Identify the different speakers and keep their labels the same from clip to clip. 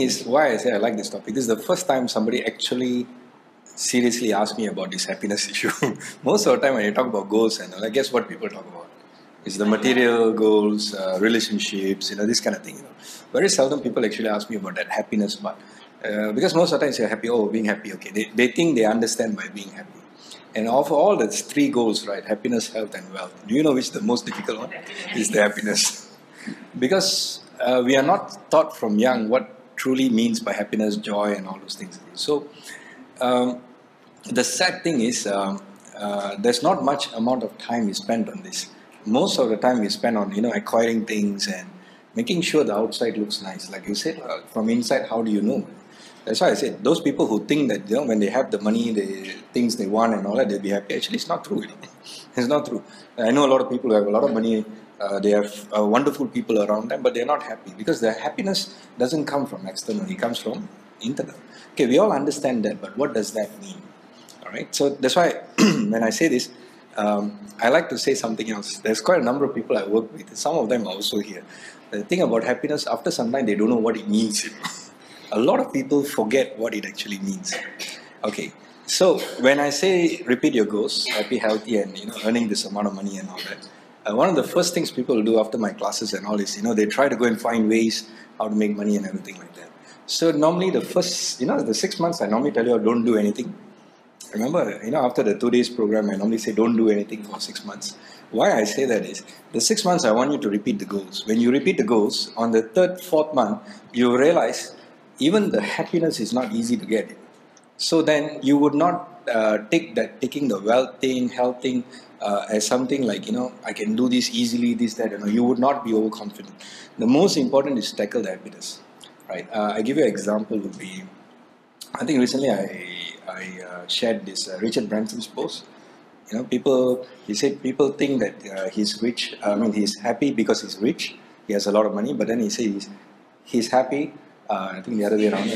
Speaker 1: is why I say I like this topic. This is the first time somebody actually seriously asked me about this happiness issue. Most of the time when you talk about goals and all, I guess what people talk about is the material goals, relationships, this kind of thing. Very seldom people actually ask me about that happiness part. Because most of the time you're happy, being happy, okay. They think they understand by being happy. And of all the three goals, right, happiness, health and wealth, do you know which the most difficult one? Is the happiness. Because we are not taught from young what truly means by happiness, joy and all those things. So the sad thing is there's not much amount of time we spend on this. Most of the time we spend on acquiring things and making sure the outside looks nice. Like you said, from inside, how do you know? That's why I said those people who think that when they have the money, the things they want and all that, they'll be happy. Actually, it's not true. It's not true. I know a lot of people who have a lot of money. They have wonderful people around them, but they're not happy because their happiness doesn't come from external. It comes from internal. Okay, we all understand that, but what does that mean? All right. So that's why when I say this, I like to say something else. There's quite a number of people I work with. Some of them are also here. The thing about happiness, after some time, they don't know what it means. A lot of people forget what it actually means. Okay, so when I say repeat your goals, happy, healthy, and earning this amount of money and all that, one of the first things people do after my classes and all is they try to go and find ways how to make money and everything like that. So normally the first the 6 months I normally tell you don't do anything. Remember, after the 2 days program, I normally say don't do anything for 6 months. Why I say that is, the 6 months I want you to repeat the goals. When you repeat the goals, on the third, fourth month, you realize even the happiness is not easy to get. So then you would not taking the wealth thing, health thing as something like, I can do this easily, this, that, you would not be overconfident. The most important is tackle the happiness. Right? I give you an example would be, I think recently I shared this Richard Branson's post. He said people think that he's rich. He's happy because he's rich. He has a lot of money, but then he says he's happy. I think the other way around.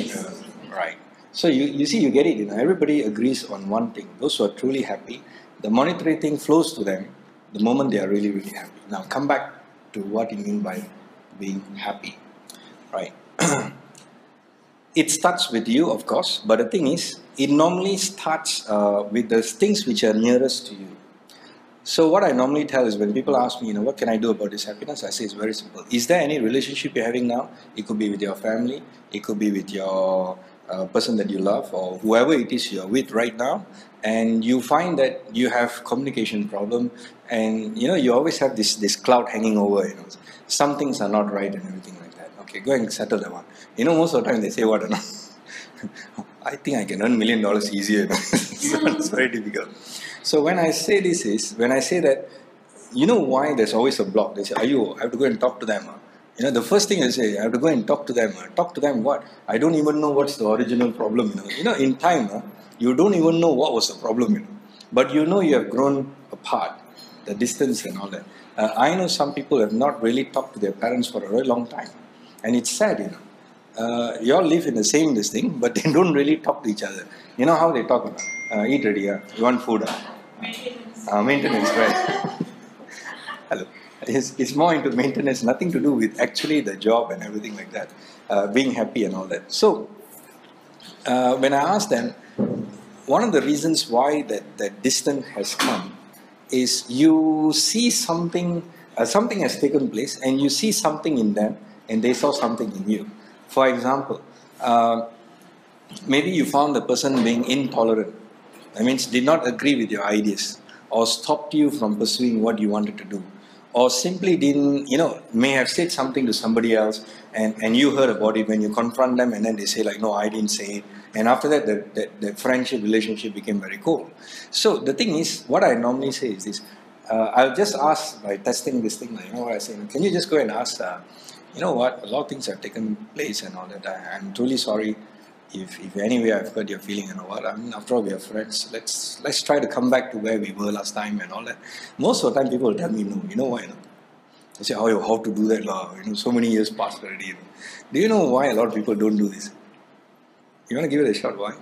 Speaker 1: Right. So you see, you get it. Everybody agrees on one thing. Those who are truly happy, the monetary thing flows to them the moment they are really, really happy. Now come back to what you mean by being happy. Right. It starts with you, of course, but the thing is, it normally starts with the things which are nearest to you. So what I normally tell is when people ask me, what can I do about this happiness? I say it's very simple. Is there any relationship you're having now? It could be with your family. It could be with your person that you love or whoever it is you're with right now. And you find that you have communication problem and, you always have this cloud hanging over, Some things are not right and everything like that. Okay, go and settle that one. Most of the time they say, what? I think I can earn $1 million easier. So it's very difficult. So when I say that, why there's always a block? They say, I have to go and talk to them. The first thing I say, I have to go and talk to them. Talk to them what? I don't even know what's the original problem. In time, you don't even know what was the problem. But you have grown apart, the distance and all that. I know some people have not really talked to their parents for a very long time. And it's sad, you all live in the same thing, but they don't really talk to each other. You know how they talk about? Eat ready, you want food? Maintenance, right? Hello. It's more into maintenance, nothing to do with actually the job and everything like that, being happy and all that. So, when I ask them, one of the reasons why that distance has come is you see something has taken place and you see something in them and they saw something in you. For example, maybe you found the person being intolerant. That means did not agree with your ideas or stopped you from pursuing what you wanted to do. Or simply didn't, may have said something to somebody else and you heard about it when you confront them and then they say like, no, I didn't say it. And after that, the friendship, relationship became very cold. So the thing is, what I normally say is this. I'll just ask by testing this thing, what I say, can you just go and ask, a lot of things have taken place and all that. I'm truly sorry if anyway I've hurt your feeling and all that. After all, we are friends. Let's try to come back to where we were last time and all that. Most of the time, people will tell me no. You know why? They say, how to do that? So many years passed already. Do you know why a lot of people don't do this? You want to give it a shot? Why?